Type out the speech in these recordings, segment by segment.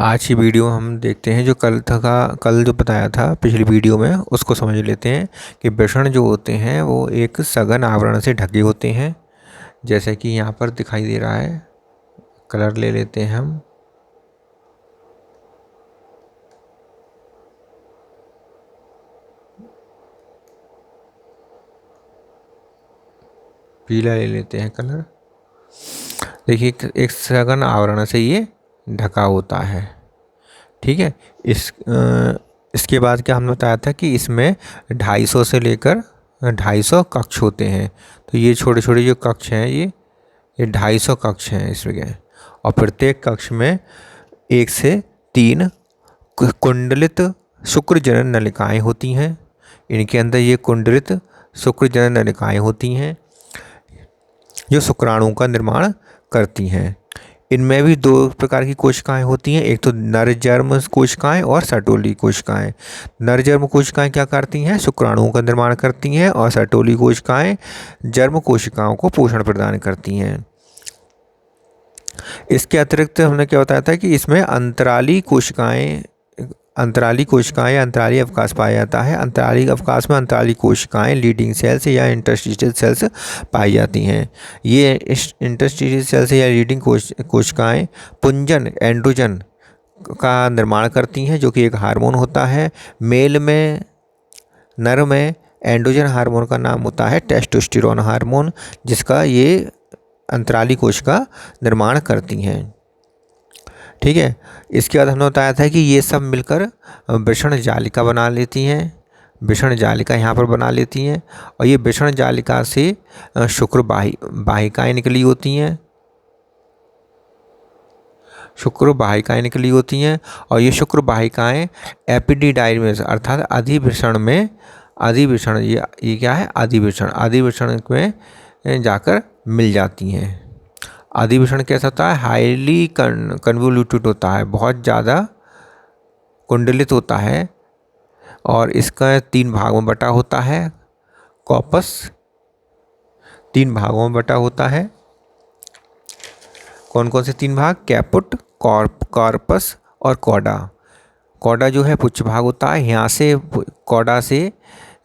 आज की वीडियो में हम देखते हैं जो कल जो बताया था पिछली वीडियो में उसको समझ लेते हैं कि वृषण जो होते हैं वो एक सघन आवरण से ढके होते हैं, जैसे कि यहाँ पर दिखाई दे रहा है। कलर ले लेते हैं हम। पीला ले लेते हैं कलर। देखिए एक सघन आवरण से ये ढका होता है, ठीक है। इसके बाद क्या हमने बताया था कि इसमें 250 से लेकर 250 कक्ष होते हैं। तो ये छोटे छोटे जो कक्ष हैं ये 250 कक्ष हैं इसमें। और प्रत्येक कक्ष में 1 से 3 कुंडलित शुक्र जनन नलिकाएँ होती हैं। इनके अंदर ये कुंडलित शुक्र जनन नलिकाएँ होती हैं जो शुक्राणुओं का निर्माण करती हैं। इनमें भी 2 प्रकार की कोशिकाएं होती हैं, एक तो नरजर्म कोशिकाएं और सर्टोली कोशिकाएं। नरजर्म कोशिकाएं क्या करती हैं? शुक्राणुओं का निर्माण करती हैं, और सर्टोली कोशिकाएं जर्म कोशिकाओं को पोषण प्रदान करती हैं। इसके अतिरिक्त हमने क्या बताया था कि इसमें अंतराली कोशिकाएं अंतराली अवकाश पाया जाता है। अंतराली अवकाश में अंतराली कोशिकाएं लीडिंग सेल्स या इंटरस्टिशियल सेल्स पाई जाती हैं। ये इंटरस्टिशियल सेल्स या लीडिंग कोशिकाएं पुंजन एंड्रोजन का निर्माण करती हैं, जो कि एक हार्मोन होता है। मेल में नर में एंड्रोजन हार्मोन का नाम होता है टेस्टोस्टेरोन हार्मोन, जिसका ये अंतराली कोशिका निर्माण करती हैं, ठीक है। इसके बाद हमने बताया था कि ये सब मिलकर वृषण जालिका बना लेती हैं। वृषण जालिका यहाँ पर बना लेती हैं, और ये वृषण जालिका से शुक्र वाहिकाएँ निकली होती हैं। शुक्र वाहिकाएँ निकली होती हैं, और ये शुक्र वाहिकाएँ एपिडिडाइमिस अर्थात अधिवृषण में ये क्या है? अधिवृषण में जाकर मिल जाती हैं। अधिवृषण कैसा होता है? हाईली कन्वोल्यूटेड होता है, बहुत ज़्यादा कुंडलित होता है, और इसका 3 भागों में बटा होता है। कॉपस 3 भागों में बटा होता है। कौन कौन से 3 भाग? कैपुट, कॉर्पस और कॉडा। कॉडा जो है पुच्छ भाग होता है। यहाँ से कॉडा से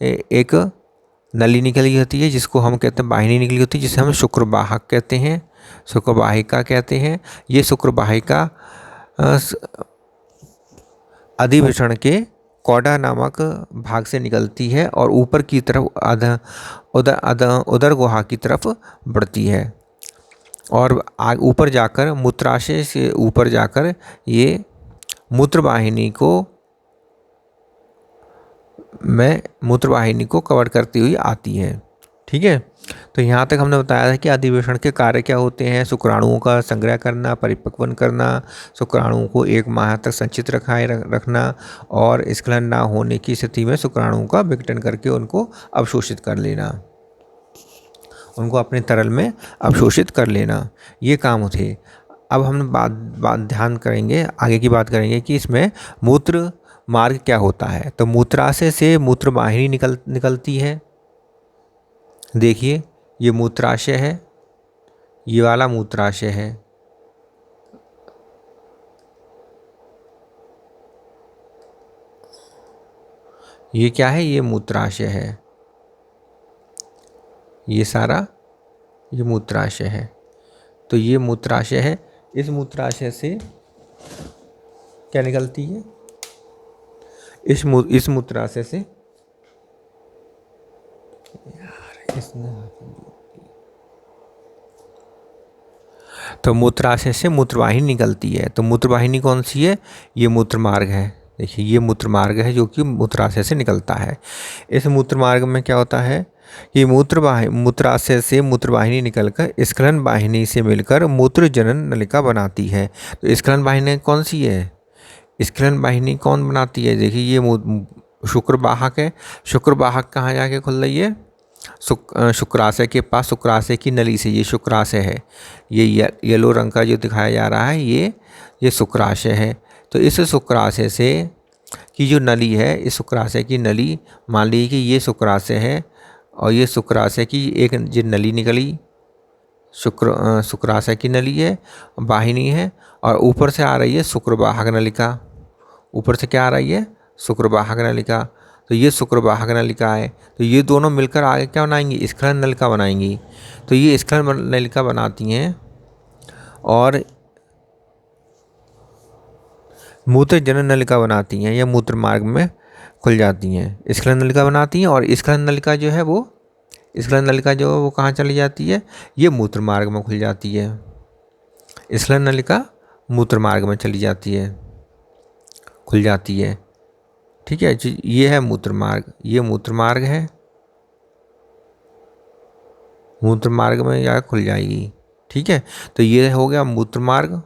एक नली निकली होती है, जिसको हम कहते हैं वाहिनी निकली होती है, जिसे हम शुक्रवाहक कहते हैं, शुक्रवाहिका कहते हैं। ये शुक्रवाहिका अधिवृषण के कॉडा नामक भाग से निकलती है, और ऊपर की तरफ उदर गुहा की तरफ बढ़ती है, और ऊपर जाकर मूत्राशय से ऊपर जाकर ये मूत्रवाहिनी को कवर करती हुई आती है, ठीक है। तो यहाँ तक हमने बताया था कि अधिवृषण के कार्य क्या होते हैं: शुक्राणुओं का संग्रह करना, परिपक्वन करना, शुक्राणुओं को 1 माह तक संचित रखना, और स्खलन ना होने की स्थिति में शुक्राणुओं का विघटन करके उनको अवशोषित कर लेना, उनको अपने तरल में अवशोषित कर लेना, ये काम थे। अब हम ध्यान करेंगे, आगे की बात करेंगे कि इसमें मूत्र मार्ग क्या होता है। तो मूत्राशय से मूत्रवाहिनी निकलती है। देखिए ये मूत्राशय है, ये वाला मूत्राशय है। ये क्या है? ये मूत्राशय है। ये सारा ये मूत्राशय है। तो ये मूत्राशय है। इस मूत्राशय से क्या निकलती है? इस मूत्राशय से तो मूत्राशय से मूत्रवाहिनी निकलती है। तो मूत्रवाहिनी कौन सी है? ये मूत्रमार्ग है। देखिए ये मूत्रमार्ग है जो कि मूत्राशय से निकलता है। इस मूत्रमार्ग में क्या होता है कि मूत्राशय से मूत्रवाहिनी निकलकर स्खलन वाहिनी से मिलकर मूत्र जनन नलिका बनाती है। तो स्खलन वाहिनी कौन सी है? स्खलन वाहिनी कौन बनाती है? देखिए ये शुक्रवाहक है। शुक्रवाहक कहाँ जाके खुल रही है? शुक्राशय के पास, शुक्राशय की नली से। ये शुक्राशय है। ये येलो रंग का जो दिखाया जा रहा है ये शुक्राशय है। तो इस शुक्राशय से की जो नली है, इस शुक्राशय की नली, मान लीजिए कि ये शुक्राशय है, और ये शुक्राशय की एक जो नली निकली, शुक्राशय की नली है, वाहिनी है, और ऊपर से आ रही है शुक्रवाहक नलिका। ऊपर से क्या आ रही है? शुक्रवाहक नलिका। तो ये शुक्रवाहक नलिका है। तो ये दोनों मिलकर आगे क्या बनाएंगी? स्खलन नलिका बनाएंगी। तो ये स्खलन नलिका बनाती हैं और मूत्र जनन नलिका बनाती हैं, या मूत्र मार्ग में खुल जाती हैं। स्खलन नलिका बनाती हैं, और स्खलन नलिका जो है वो स्खलन नलिका जो है वो कहाँ चली जाती है? ये मूत्र मार्ग में खुल जाती है। स्खलन नलिका मूत्र मार्ग में चली जाती है, खुल जाती है। ठीक है, ये है मूत्र मार्ग, ये मूत्र मार्ग है, मूत्र मार्ग में या खुल जाएगी। ठीक है, तो ये हो गया मूत्र मार्ग।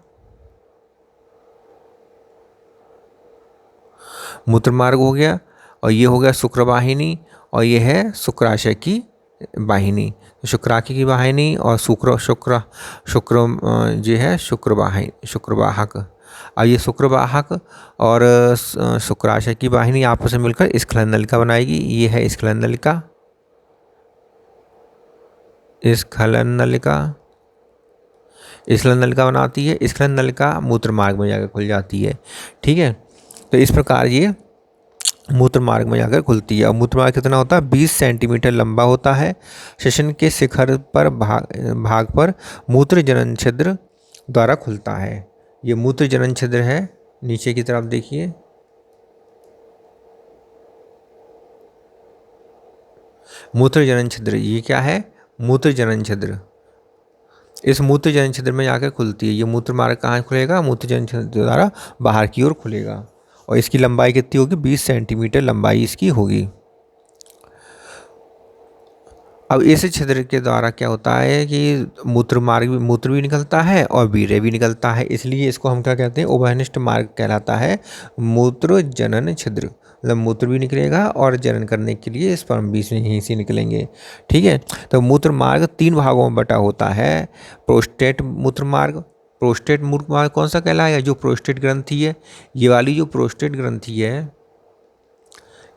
मूत्र मार्ग हो गया, और ये हो गया शुक्रवाहिनी, और ये है शुक्राशय की वाहिनी। शुक्राशय की वाहिनी और शुक्र जो है शुक्रवाहक। अब ये शुक्रवाहक और शुक्राशय की वाहिनी आपस में मिलकर स्खलन नलिका बनाएगी। ये है स्खलन नलिका, स्खलन नलिका। स्खलन नलिका बनाती है, स्खलन नलिका मूत्र मार्ग में जाकर खुल जाती है। ठीक है, तो इस प्रकार ये मूत्र मार्ग में जाकर खुलती है। और मूत्र मार्ग कितना होता है? 20 सेंटीमीटर लंबा होता है। श्वसन के शिखर पर भाग पर मूत्र जनन छिद्र द्वारा खुलता है। ये मूत्र जनन छिद्र है, नीचे की तरफ देखिए। मूत्र जनन छिद्र, ये क्या है? मूत्र जनन छिद्र। इस मूत्र जनन छिद्र में जाकर खुलती है। ये मूत्र मार्ग कहाँ खुलेगा? मूत्र जनन छिद्र द्वारा बाहर की ओर खुलेगा। और इसकी लंबाई कितनी होगी? 20 सेंटीमीटर लंबाई इसकी होगी। अब इस छिद्र के द्वारा क्या होता है कि मूत्र भी निकलता है और वीर्य भी निकलता है, इसलिए इसको हम क्या कहते हैं? उभयनिष्ठ मार्ग कहलाता है, मूत्र जनन छिद्र। मतलब मूत्र भी निकलेगा और जनन करने के लिए स्पर्म भी यहीं से निकलेंगे। ठीक है, तो मूत्र मार्ग 3 भागों में बटा होता है। प्रोस्टेट मूत्र मार्ग। प्रोस्टेट मूत्र मार्ग कौन सा कहलाएगा? जो प्रोस्टेट ग्रंथि है, ये वाली जो प्रोस्टेट ग्रंथि है,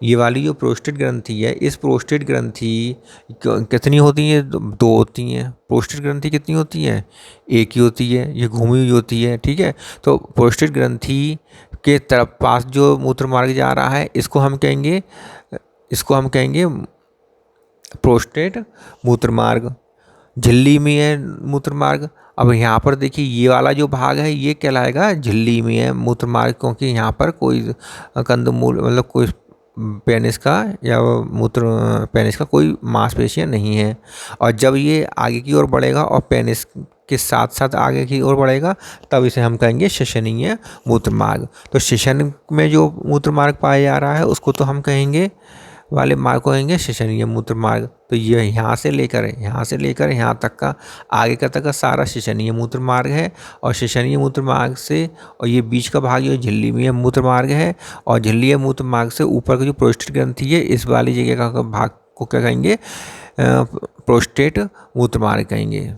ये वाली जो प्रोस्टेट ग्रंथि है, इस प्रोस्टेट ग्रंथि कितनी होती है? 2 होती हैं। प्रोस्टेट ग्रंथि कितनी होती है? एक ही होती है, ये घूमी हुई होती है। ठीक है, तो प्रोस्टेट ग्रंथि के तरफ पास जो मूत्र मार्ग जा रहा है, इसको हम कहेंगे प्रोस्टेट मूत्र मार्ग। झिल्ली में है मूत्र मार्ग। अब यहाँ पर देखिए, ये वाला जो भाग है ये कहलाएगा झिल्ली में है मूत्र मार्ग, क्योंकि यहाँ पर कोई कंदमूल मतलब कोई पेनिस का या पेनिस का कोई मांसपेशियाँ नहीं है। और जब ये आगे की ओर बढ़ेगा और पेनिस के साथ साथ आगे की ओर बढ़ेगा, तब इसे हम कहेंगे शिशनीय मूत्र मार्ग। तो शिशन में जो मूत्र मार्ग पाया जा रहा है उसको तो हम कहेंगे वाले मार्ग को कहेंगे शिशनीय मूत्र मार्ग। तो ये यहाँ से लेकर यहाँ तक का आगे का तक का सारा शिशनीय मूत्र मार्ग है। और शिशनीय मूत्र मार्ग से और ये बीच का भाग जो झिल्लीय मूत्र मार्ग है, और झिल्लीय मूत्र मार्ग से ऊपर का जो प्रोस्टेट ग्रंथि है, इस वाली जगह का भाग को क्या कहेंगे? प्रोस्टेट मूत्र मार्ग कहेंगे।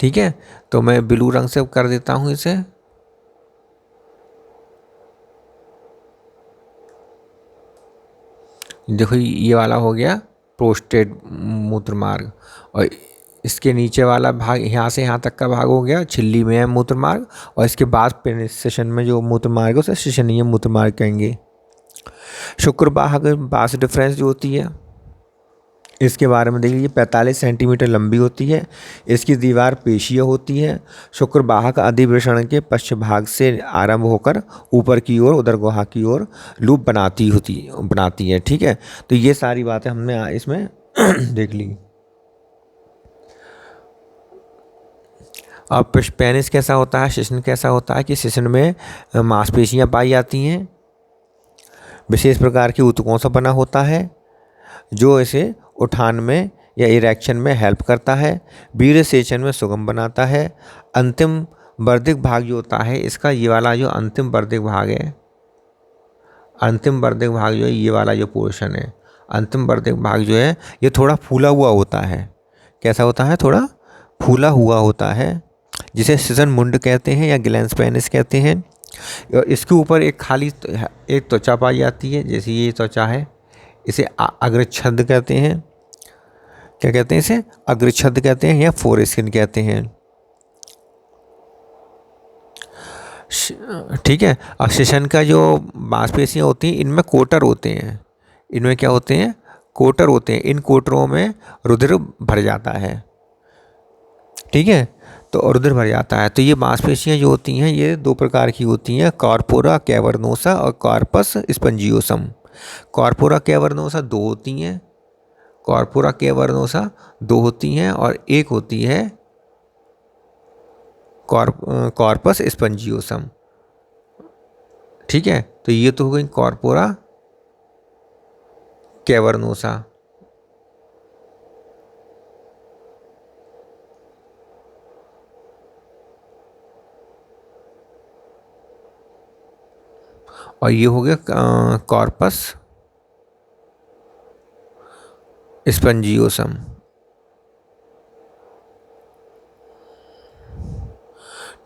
ठीक है, तो मैं ब्लू रंग से कर देता हूँ इसे। देखो, ये वाला हो गया प्रोस्टेट मूत्र मार्ग, और इसके नीचे वाला भाग यहाँ से यहाँ तक का भाग हो गया झिल्ली में मूत्र मार्ग। और इसके बाद पेनिट्रेशन में जो मूत्र मार्ग है उसे शिशनीय मूत्र मार्ग कहेंगे। शुक्रवाहक बास डिफरेंस जो होती है, इसके बारे में देखिए, 45 सेंटीमीटर लंबी होती है। इसकी दीवार पेशीय होती है। शुक्रवाहक अधिवृषण के पश्च भाग से आरंभ होकर ऊपर की ओर उदर गुहा की ओर लूप बनाती है। ठीक है, तो ये सारी बातें हमने इसमें देख ली। अब पेनिस कैसा होता है, शिशन कैसा होता है कि शिशन में मांसपेशियां पाई जाती हैं। विशेष प्रकार की ऊतकों से बना होता है जो इसे उठान में या इरेक्शन में हेल्प करता है। वीर्य सेचन में सुगम बनाता है। अंतिम वर्धिक भाग जो होता है इसका, ये वाला जो अंतिम वर्धिक भाग है, अंतिम वर्धिक भाग जो है, ये वाला जो पोर्शन है, अंतिम वर्धिक भाग जो है, ये थोड़ा फूला हुआ होता है। कैसा होता है? थोड़ा फूला हुआ होता है, जिसे शिशन मुंड कहते हैं या ग्लैंस पेनिस कहते हैं। इसके ऊपर एक खाली एक त्वचा पाई जाती है, जैसे ये त्वचा है, इसे अग्रछद कहते हैं। क्या कहते हैं इसे, अग्रछद कहते हैं या फोर स्किन कहते हैं। ठीक है। अब शिशन का जो मांसपेशियाँ होती हैं इनमें कोटर होते हैं, इनमें क्या होते हैं, कोटर होते हैं। इन कोटरों में रुधिर भर जाता है। ठीक है, तो रुधिर भर जाता है। तो ये मांसपेशियाँ जो होती हैं ये दो प्रकार की होती हैं, कॉर्पोरा कैवर्नोसा और कॉर्पस स्पंजियोसम। कॉर्पोरा कैवर्नोसा दो होती हैं, कॉर्पोरा कैवर्नोसा दो होती हैं और एक होती है कॉर्पस स्पंजियोसम। ठीक है, तो ये तो हो गई कॉर्पोरा कैवर्नोसा। और ये हो गया कॉर्पस स्पंजियोसम।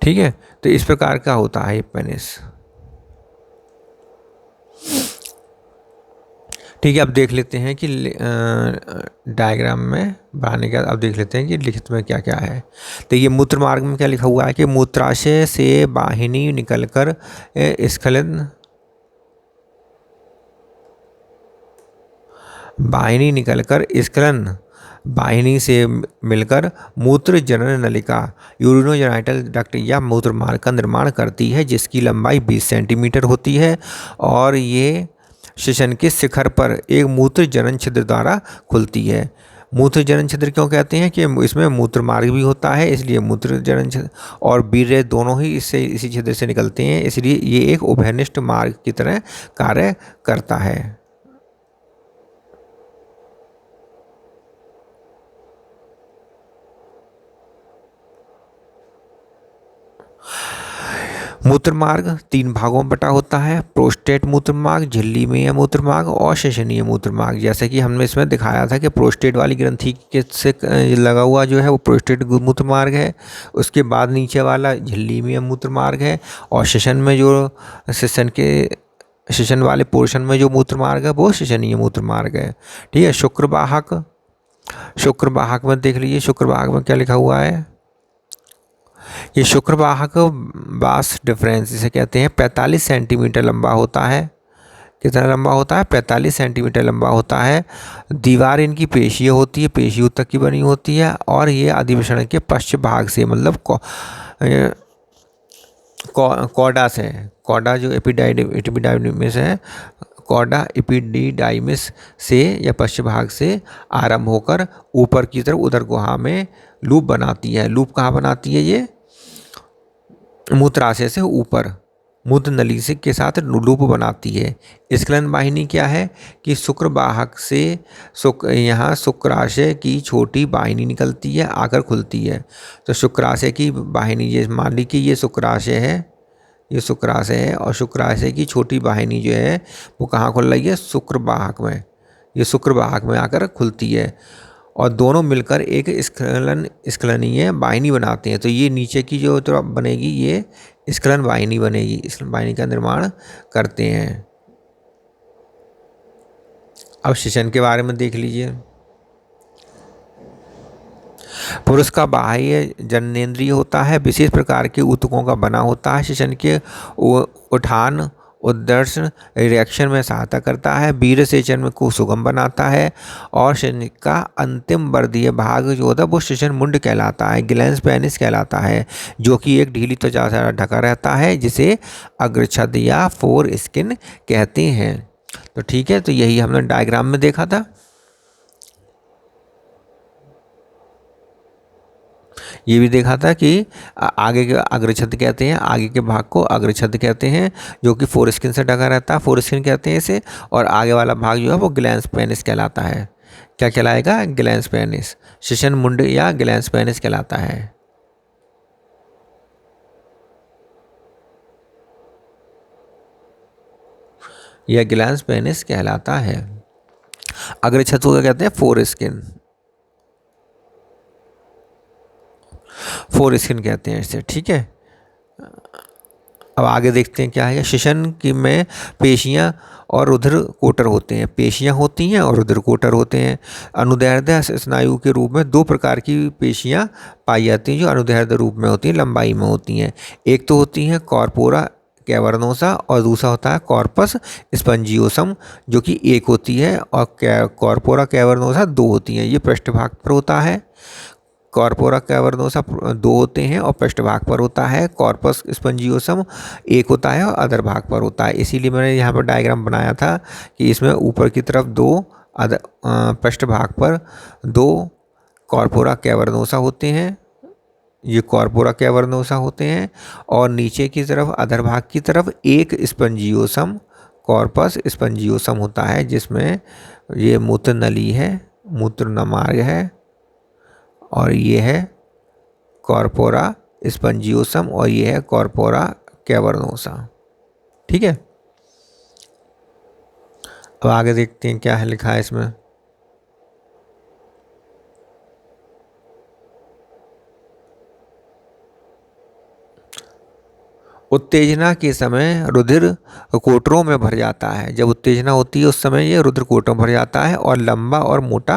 ठीक है, तो इस प्रकार का होता है पेनिस। ठीक है, अब देख लेते हैं कि डायग्राम में बनाने का, अब देख लेते हैं कि लिखित में क्या क्या है। तो ये मूत्र मार्ग में क्या लिखा हुआ है कि मूत्राशय से वाहिनी निकलकर स्खलन, वाहिनी निकलकर स्खलन वाहिनी से मिलकर मूत्र जनन नलिका यूरिनोजेनाइटल डक्ट या मूत्र मार्ग का निर्माण करती है, जिसकी लंबाई 20 सेंटीमीटर होती है और ये शिशन के शिखर पर एक मूत्र जनन छिद्र द्वारा खुलती है। मूत्र जनन छिद्र क्यों कहते हैं कि इसमें मूत्र मार्ग भी होता है, इसलिए मूत्र जनन छिद्र और वीर्य दोनों ही इससे इसी छिद्र से निकलते हैं, इसलिए ये एक उभयनिष्ठ मार्ग की तरह कार्य करता है। मूत्र मार्ग 3 भागों में बटा होता है, प्रोस्टेट मूत्र मार्ग, झिल्ली में मूत्र मार्ग और शिशनीय मूत्र मार्ग। जैसे कि हमने इसमें दिखाया था कि प्रोस्टेट वाली ग्रंथि के से लगा हुआ जो है वो प्रोस्टेट मूत्र मार्ग है, उसके बाद नीचे वाला झिल्ली में मूत्र मार्ग है और शिशन में जो शिशन वाले पोर्शन में जो मूत्र मार्ग है वो शिशनीय मूत्र मार्ग है। ठीक है, शुक्रवाहक, शुक्रवाहक में देख लीजिए, शुक्रवाहक में क्या लिखा हुआ है, ये शुक्रवाहक बास डिफरेंस इसे कहते हैं, 45 सेंटीमीटर लंबा होता है। कितना लंबा होता है, 45 सेंटीमीटर लंबा होता है। दीवार इनकी पेशियाँ होती है, पेशियों तक की बनी होती है और ये अधिवेशन के पश्चिम भाग से मतलब कॉडा से, कॉडा जो एपिडाइडिमिस है, कॉडा एपिडिडाइमिस से या पश्चिम भाग से आरंभ होकर ऊपर की तरफ उदर गुहा में लूप बनाती है। लूप कहाँ बनाती है, ये मूत्राशय से ऊपर मूत्र नली से के साथ लूप बनाती है। स्खलन वाहिनी क्या है कि शुक्रवाहक से यहाँ शुक्राशय की छोटी वाहिनी निकलती है, आकर खुलती है। तो शुक्राशय की वाहिनी, ये मान ली कि ये शुक्राशय है, ये शुक्राशय है और शुक्राशय की छोटी वाहिनी जो है वो कहाँ खुल रही है, शुक्रवाहक में, ये शुक्रवाहक में आकर खुलती है और दोनों मिलकर एक स्खलनीय वाहिनी बनाते हैं। तो ये नीचे की जो तरफ बनेगी ये स्खलन वाहिनी बनेगी, स्खलन वाहिनी का निर्माण करते हैं। अब शिशन के बारे में देख लीजिए। पुरुष का बाह्य जननेंद्रिय होता है, विशेष प्रकार के ऊतकों का बना होता है। शिशन के उठान उदर्शन रिएक्शन में सहायता करता है, वीर्य सेचन को सुगम बनाता है और शिशन का अंतिम वर्धीय भाग जो होता है वो शिशन मुंड कहलाता है, ग्लैंस पेनिस कहलाता है, जो कि एक ढीली त्वचा से ढका रहता है, जिसे अग्रछद या फोर स्किन कहते हैं। तो ठीक है, तो यही हमने डायग्राम में देखा था। ये भी देखा था कि आगे के अग्रछद कहते हैं, आगे के भाग को अग्रछद कहते हैं, जो कि फोर स्किन से ढका रहता है, फोर स्किन कहते हैं इसे, और आगे वाला भाग जो है वो ग्लैंस पेनिस कहलाता है। क्या कहलाएगा, ग्लैंस पेनिस, शिशन मुंड या ग्लैंस पेनिस कहलाता है। यह ग्लैंस पेनिस कहलाता है। अग्रछद को क्या कहते हैं, फोर स्किन, फोर स्किन कहते हैं इसे। ठीक है, अब आगे देखते हैं क्या है। शिशन की में पेशियां और रुधिर कोटर होते हैं, पेशियां होती हैं और रुधिर कोटर होते हैं। अनुदैर्ध्य स्नायु के रूप में दो प्रकार की पेशियां पाई जाती हैं जो अनुदैर्ध्य रूप में होती हैं, लंबाई में होती हैं। एक तो होती हैं कॉर्पोरा कैवर्नोसा और दूसरा होता है कॉर्पस स्पंजियोसम, जो कि एक होती है, और कॉर्पोरा कैवर्नोसा दो होती हैं। ये पृष्ठभाग पर होता है। कॉर्पोरा कैवर्नोसा दो होते हैं और पृष्ठभाग पर होता है। कॉर्पस स्पंजियोसम एक होता है और अधर भाग पर होता है। इसीलिए मैंने यहाँ पर डायग्राम बनाया था कि इसमें ऊपर की तरफ दो, पृष्ठभाग पर दो कॉर्पोरा कैवर्नोसा होते हैं, ये कॉर्पोरा कैवर्नोसा होते हैं, और नीचे की तरफ अधर भाग की तरफ एक स्पंजियोसम, कॉर्पस स्पंजियोसम होता है, जिसमें ये मूत्र नली है, मूत्र नमार्ग है, और ये है कॉर्पोरा स्पंजियोसम, और ये है कॉर्पोरा कैवर्नोसा। ठीक है, अब आगे देखते हैं क्या है लिखा है इसमें। उत्तेजना के समय रुधिर कोटरों में भर जाता है। जब उत्तेजना होती है उस समय ये रुधिर कोटरों में भर जाता है और लंबा और मोटा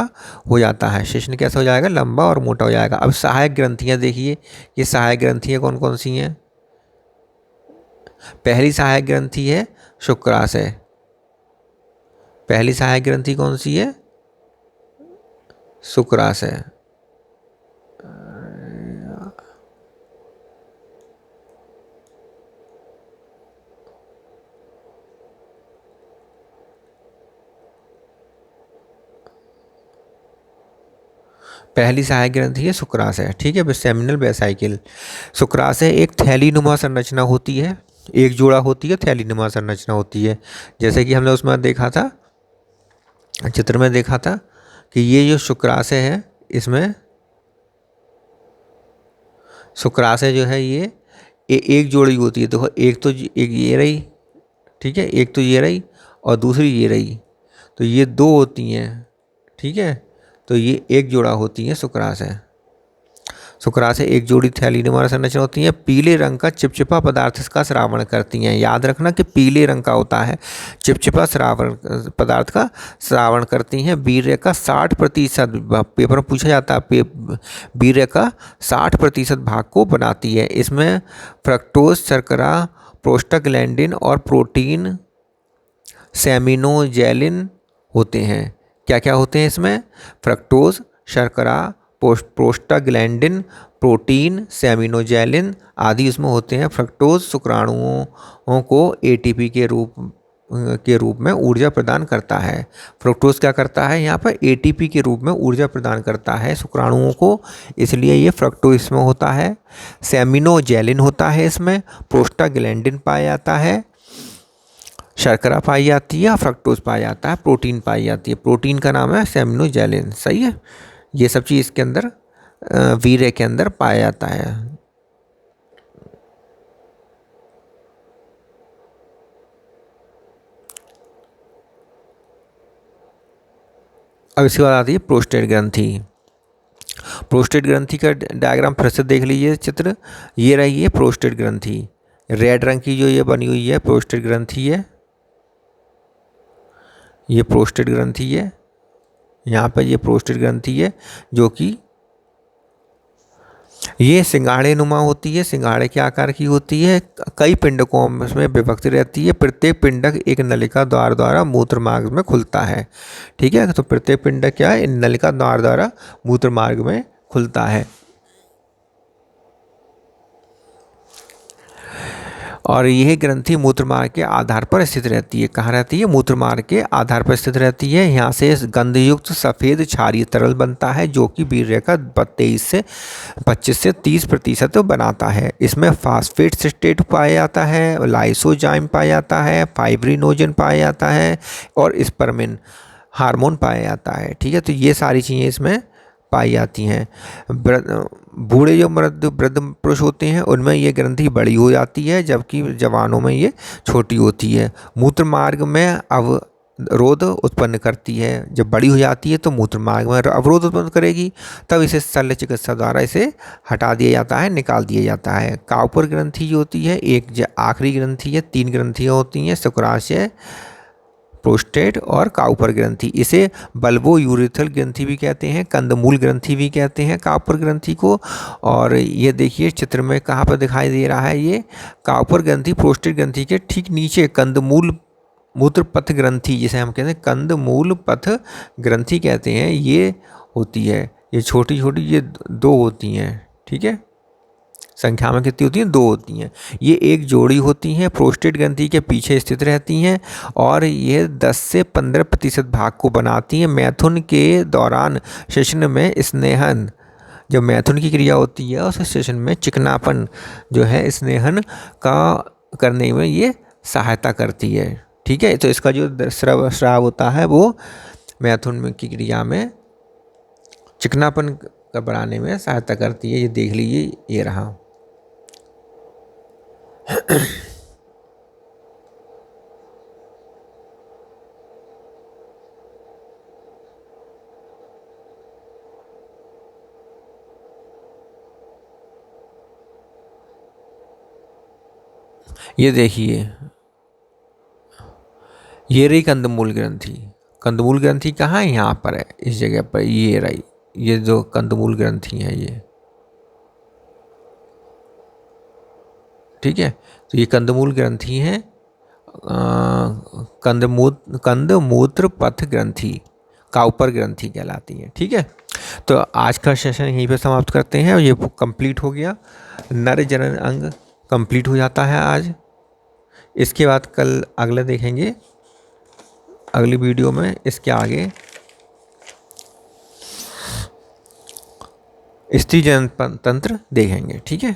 हो जाता है। शिश्न कैसा हो जाएगा? लंबा और मोटा हो जाएगा। अब सहायक ग्रंथियां देखिए, ये सहायक ग्रंथियां कौन कौन सी हैं। पहली सहायक ग्रंथि है शुक्राशय। पहली सहायक ग्रंथि कौन सी है? शुक्राशय। पहली सहायक ग्रंथि है शुक्राशय। ठीक है, सेमिनल वेसाइकिल। शुक्राशय एक थैलीनुमा संरचना होती है, एक जोड़ा होती है, थैलीनुमा संरचना होती है। जैसे कि हमने उसमें देखा था, चित्र में देखा था कि ये जो शुक्राशय है, इसमें शुक्राशय जो है ये एक जोड़ी होती है। तो एक ये रही, ठीक है, एक तो ये रही और दूसरी ये रही, तो ये दो होती हैं। ठीक है, तो ये एक जोड़ा होती है शुक्राशय। शुक्राशय एक जोड़ी थैलीनुमा संरचना होती है। पीले रंग का चिपचिपा पदार्थ इसका श्रावण करती हैं। याद रखना कि पीले रंग का होता है, चिपचिपा श्रावण पदार्थ का श्रावण करती हैं। वीर्य का 60%, पेपर में पूछा जाता है, वीर्य का 60% भाग को बनाती है। इसमें फ्रक्टोज, शर्करा, प्रोस्टाग्लैंडिन और प्रोटीन सेमिनोजेलिन होते हैं। क्या क्या होते हैं इसमें? फ्रक्टोज, शर्करा, प्रोस्टाग्लैंडिन, प्रोटीन, सेमिनोजेलिन आदि इसमें होते हैं। फ्रक्टोज शुक्राणुओं को एटीपी के रूप में ऊर्जा प्रदान करता है। फ्रक्टोज क्या करता है? यहाँ पर एटीपी के रूप में ऊर्जा प्रदान करता है शुक्राणुओं को, इसलिए ये फ्रक्टोज इसमें होता है। सेमिनोजेलिन होता है इसमें। प्रोस्टाग्लैंडिन पाया जाता है, शर्करा पाई जाती है, फ्रक्टोज पाया जाता है, प्रोटीन पाई जाती है। प्रोटीन का नाम है सेमिनोजेलिन। सही है, ये सब चीज़ इसके अंदर वीर्य के अंदर पाया जाता है। अब इसके बाद आती है प्रोस्टेट ग्रंथि। प्रोस्टेट ग्रंथि का डायग्राम फिर से देख लीजिए, चित्र ये रही है प्रोस्टेट ग्रंथि। रेड रंग की जो ये बनी हुई है प्रोस्टेट ग्रंथि है, ये प्रोस्टेट ग्रंथि है। यहाँ पर ये प्रोस्टेट ग्रंथि है जो कि ये सिंगाड़े नुमा होती है, सिंगाड़े के आकार की होती है। कई पिंडकों में विभक्त रहती है। प्रत्येक पिंडक एक नलिका द्वार द्वारा मूत्र मार्ग में खुलता है। ठीक है, तो प्रत्येक पिंडक क्या है? नलिका द्वार द्वारा मूत्र मार्ग में खुलता है। और यह ग्रंथि मूत्रमार्ग के आधार पर स्थित रहती है। कहाँ रहती है? मूत्रमार्ग के आधार पर स्थित रहती है। यहाँ से गंधयुक्त सफ़ेद क्षारीय तरल बनता है जो कि वीर्य का 25 से 30% बनाता है। इसमें फास्फेट सिस्टेट पाया जाता है, लाइसोजाइम पाया जाता है, फाइब्रिनोजन पाया जाता है और स्पर्मिन हार्मोन पाया जाता है। ठीक है, तो ये सारी चीज़ें इसमें पाई जाती हैं। बूढ़े जो वृद्ध पुरुष होते हैं उनमें ये ग्रंथि बड़ी हो जाती है, जबकि जवानों में ये छोटी होती है। मूत्र मार्ग में अब रोध उत्पन्न करती है। जब बड़ी हो जाती है तो मूत्र मार्ग में अवरोध उत्पन्न करेगी, तब इसे शल्य चिकित्सा द्वारा इसे हटा दिया जाता है, निकाल दिया जाता है। काउपर ग्रंथि जो होती है एक आखिरी ग्रंथि है, 3 ग्रंथियाँ होती हैं, शुक्राशय, प्रोस्टेट और काउपर ग्रंथि। इसे बल्बो यूरेथ्रल ग्रंथि भी कहते हैं, कंदमूल ग्रंथि भी कहते हैं काउपर ग्रंथि को। और ये देखिए चित्र में कहाँ पर दिखाई दे रहा है, ये काउपर ग्रंथि प्रोस्टेट ग्रंथि के ठीक नीचे कंदमूल मूत्र पथ ग्रंथि, जिसे हम कहते हैं कंदमूल पथ ग्रंथि कहते हैं, ये होती है। ये छोटी छोटी ये 2 होती हैं, ठीक है। संख्या में कितनी होती हैं? 2 होती हैं। ये एक जोड़ी होती हैं, प्रोस्टेट ग्रंथि के पीछे स्थित रहती हैं और ये 10 से 15% भाग को बनाती हैं। मैथुन के दौरान सेशन में स्नेहन, जब मैथुन की क्रिया होती है उस सेशन में चिकनापन जो है स्नेहन का करने में ये सहायता करती है, ठीक है। तो इसका जो स्राव होता है वो मैथुन की क्रिया में चिकनापन का बढ़ाने में सहायता करती है। ये देख लीजिए, ये रहा। ये देखिए, ये रही कंदमूल ग्रंथि। कंदमूल ग्रंथि कहाँ है? यहाँ पर है, इस जगह पर ये रही, ये जो कंदमूल ग्रंथि है ये, ठीक है। तो ये कंदमूल ग्रंथि है, कंदमूत्र पथ ग्रंथि काउपर ग्रंथि कहलाती है, ठीक है। तो आज का सेशन यहीं पे समाप्त करते हैं और ये कंप्लीट हो गया। नर जनन अंग कंप्लीट हो जाता है आज। इसके बाद कल अगले देखेंगे, अगली वीडियो में इसके आगे स्त्री जनन तंत्र देखेंगे, ठीक है।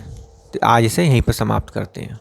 तो आज इसे यहीं पर समाप्त करते हैं।